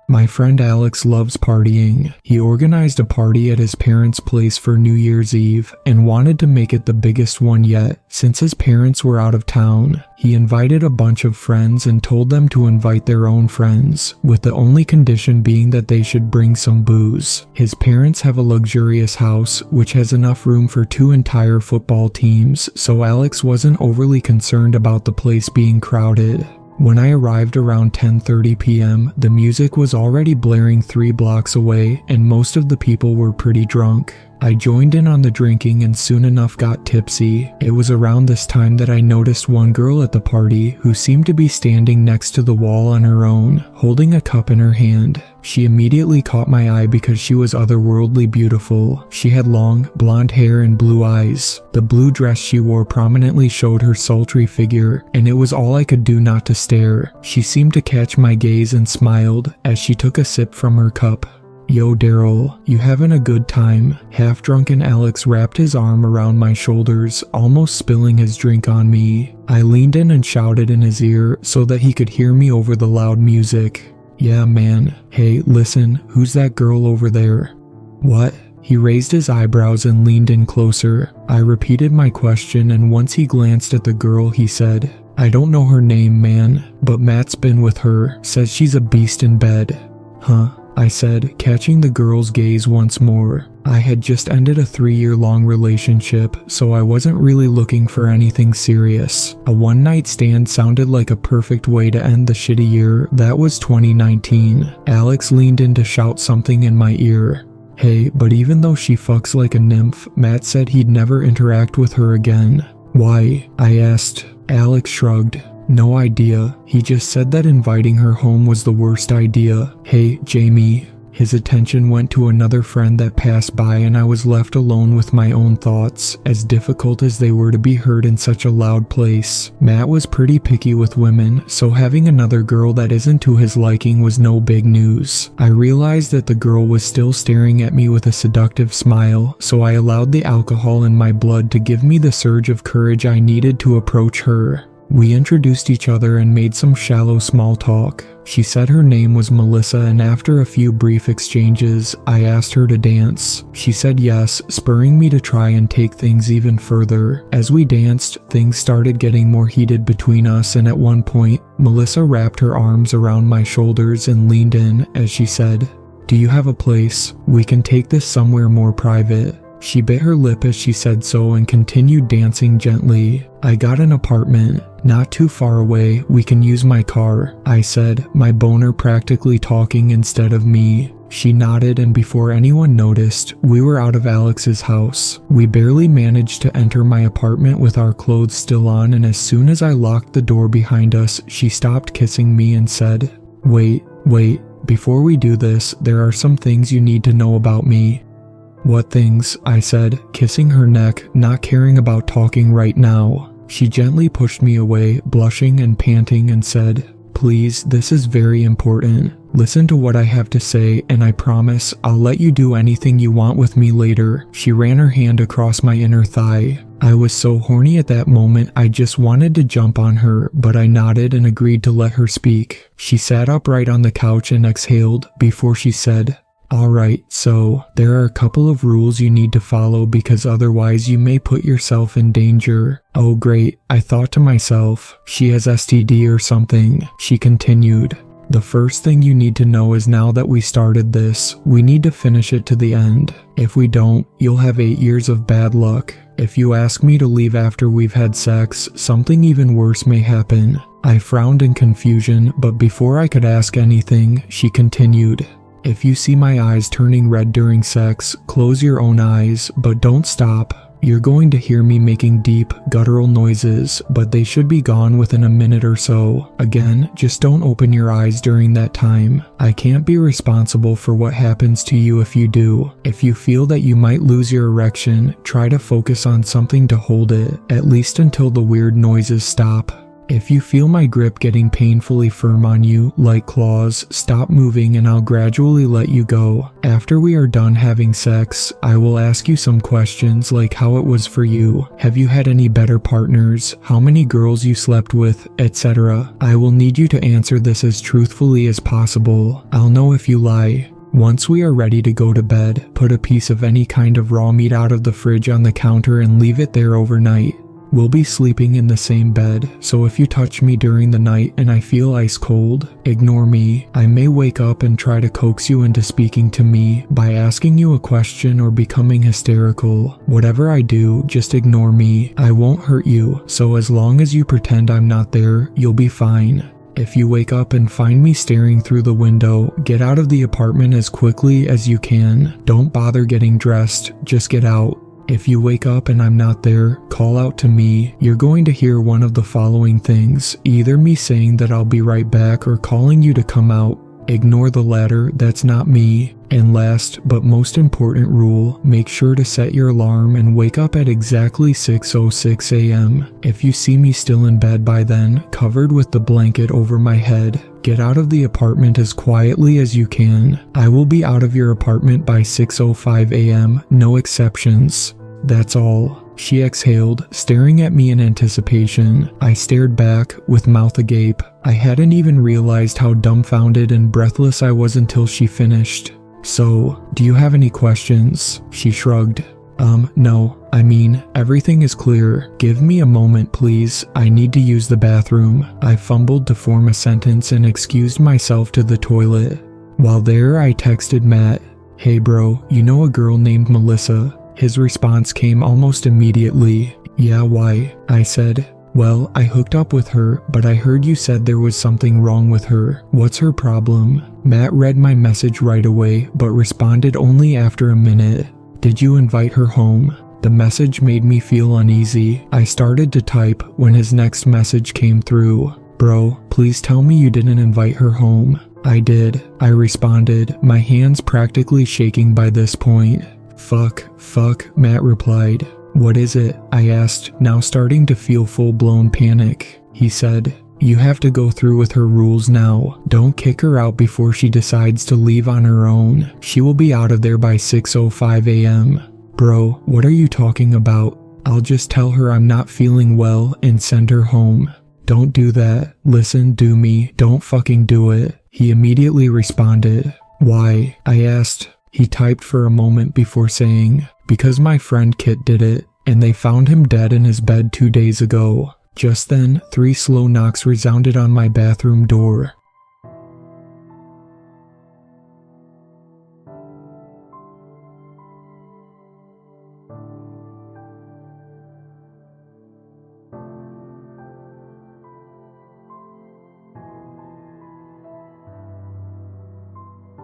My friend Alex loves partying. He organized a party at his parents' place for New Year's Eve and wanted to make it the biggest one yet. Since his parents were out of town, he invited a bunch of friends and told them to invite their own friends, with the only condition being that they should bring some booze. His parents have a luxurious house, which has enough room for 2 entire football teams, so Alex wasn't overly concerned about the place being crowded. When I arrived around 10:30 p.m., the music was already blaring 3 blocks away and most of the people were pretty drunk. I joined in on the drinking and soon enough got tipsy. It was around this time that I noticed one girl at the party who seemed to be standing next to the wall on her own, holding a cup in her hand. She immediately caught my eye because she was otherworldly beautiful. She had long, blonde hair and blue eyes. The blue dress she wore prominently showed her sultry figure, and it was all I could do not to stare. She seemed to catch my gaze and smiled as she took a sip from her cup. "Yo, Daryl, you having a good time?" Half-drunken Alex wrapped his arm around my shoulders, almost spilling his drink on me. I leaned in and shouted in his ear so that he could hear me over the loud music. "Yeah, man. Hey, listen, who's that girl over there?" "What?" He raised his eyebrows and leaned in closer. I repeated my question, and once he glanced at the girl, he said, "I don't know her name, man, but Matt's been with her, says she's a beast in bed." "Huh?" I said, catching the girl's gaze once more. I had just ended a 3-year-long relationship, so I wasn't really looking for anything serious. A one-night stand sounded like a perfect way to end the shitty year. That was 2019. Alex leaned in to shout something in my ear. "Hey, but even though she fucks like a nymph, Matt said he'd never interact with her again." "Why?" I asked. Alex shrugged. "No idea. He just said that inviting her home was the worst idea." "Hey, Jamie." His attention went to another friend that passed by and I was left alone with my own thoughts, as difficult as they were to be heard in such a loud place. Matt was pretty picky with women, so having another girl that isn't to his liking was no big news. I realized that the girl was still staring at me with a seductive smile, so I allowed the alcohol in my blood to give me the surge of courage I needed to approach her. We introduced each other and made some shallow small talk. She said her name was Melissa, and after a few brief exchanges, I asked her to dance. She said yes, spurring me to try and take things even further. As we danced, things started getting more heated between us, and at one point, Melissa wrapped her arms around my shoulders and leaned in as she said, "Do you have a place? We can take this somewhere more private." She bit her lip as she said so and continued dancing gently. "I got an apartment, not too far away. We can use my car," I said, my boner practically talking instead of me. She nodded, and before anyone noticed, we were out of Alex's house. We barely managed to enter my apartment with our clothes still on, and as soon as I locked the door behind us, she stopped kissing me and said, Wait, before we do this, there are some things you need to know about me." "What things?" I said, kissing her neck, not caring about talking right now. She gently pushed me away, blushing and panting, and said, "Please, this is very important. Listen to what I have to say, and I promise I'll let you do anything you want with me later." She ran her hand across my inner thigh. I was so horny at that moment I just wanted to jump on her, but I nodded and agreed to let her speak. She sat upright on the couch and exhaled before she said, "Alright, so there are a couple of rules you need to follow because otherwise you may put yourself in danger." "Oh great," I thought to myself. She has STD or something. She continued, "The first thing you need to know is now that we started this, we need to finish it to the end. If we don't, you'll have 8 years of bad luck. If you ask me to leave after we've had sex, something even worse may happen." I frowned in confusion, but before I could ask anything, she continued, "If you see my eyes turning red during sex, close your own eyes, but don't stop. You're going to hear me making deep, guttural noises, but they should be gone within a minute or so. Again, just don't open your eyes during that time. I can't be responsible for what happens to you if you do. If you feel that you might lose your erection, try to focus on something to hold it, at least until the weird noises stop." If you feel my grip getting painfully firm on you, like claws, stop moving and I'll gradually let you go. After we are done having sex, I will ask you some questions like how it was for you, have you had any better partners, how many girls you slept with, etc. I will need you to answer this as truthfully as possible. I'll know if you lie. Once we are ready to go to bed, put a piece of any kind of raw meat out of the fridge on the counter and leave it there overnight. We'll be sleeping in the same bed, so if you touch me during the night and I feel ice cold, ignore me. I may wake up and try to coax you into speaking to me by asking you a question or becoming hysterical. Whatever I do, just ignore me. I won't hurt you, so as long as you pretend I'm not there, you'll be fine. If you wake up and find me staring through the window, get out of the apartment as quickly as you can. Don't bother getting dressed, just get out. If you wake up and I'm not there, call out to me. You're going to hear one of the following things, either me saying that I'll be right back or calling you to come out. Ignore the latter, that's not me. And last but most important rule, make sure to set your alarm and wake up at exactly 6:06 a.m. If you see me still in bed by then, covered with the blanket over my head, get out of the apartment as quietly as you can. I will be out of your apartment by 6:05 a.m., no exceptions. That's all. She exhaled, staring at me in anticipation. I stared back, with mouth agape. I hadn't even realized how dumbfounded and breathless I was until she finished. So, do you have any questions? She shrugged. No. I mean, everything is clear. Give me a moment, please. I need to use the bathroom. I fumbled to form a sentence and excused myself to the toilet. While there, I texted Matt, "Hey bro, you know a girl named Melissa?" His response came almost immediately. "Yeah, why?" I said. "Well, I hooked up with her, but I heard you said there was something wrong with her. What's her problem?" Matt read my message right away, but responded only after a minute. "Did you invite her home?" The message made me feel uneasy. I started to type when his next message came through. "Bro, please tell me you didn't invite her home." "I did," I responded, my hands practically shaking by this point. Fuck, Matt replied. "What is it?" I asked, now starting to feel full-blown panic. He said, "You have to go through with her rules now. Don't kick her out before she decides to leave on her own. She will be out of there by 6:05 a.m. "Bro, what are you talking about?" "I'll just tell her I'm not feeling well and send her home." "Don't do that. Listen, do me. Don't fucking do it." He immediately responded. "Why?" I asked. He typed for a moment before saying, "Because my friend Kit did it, and they found him dead in his bed 2 days ago." Just then, 3 slow knocks resounded on my bathroom door.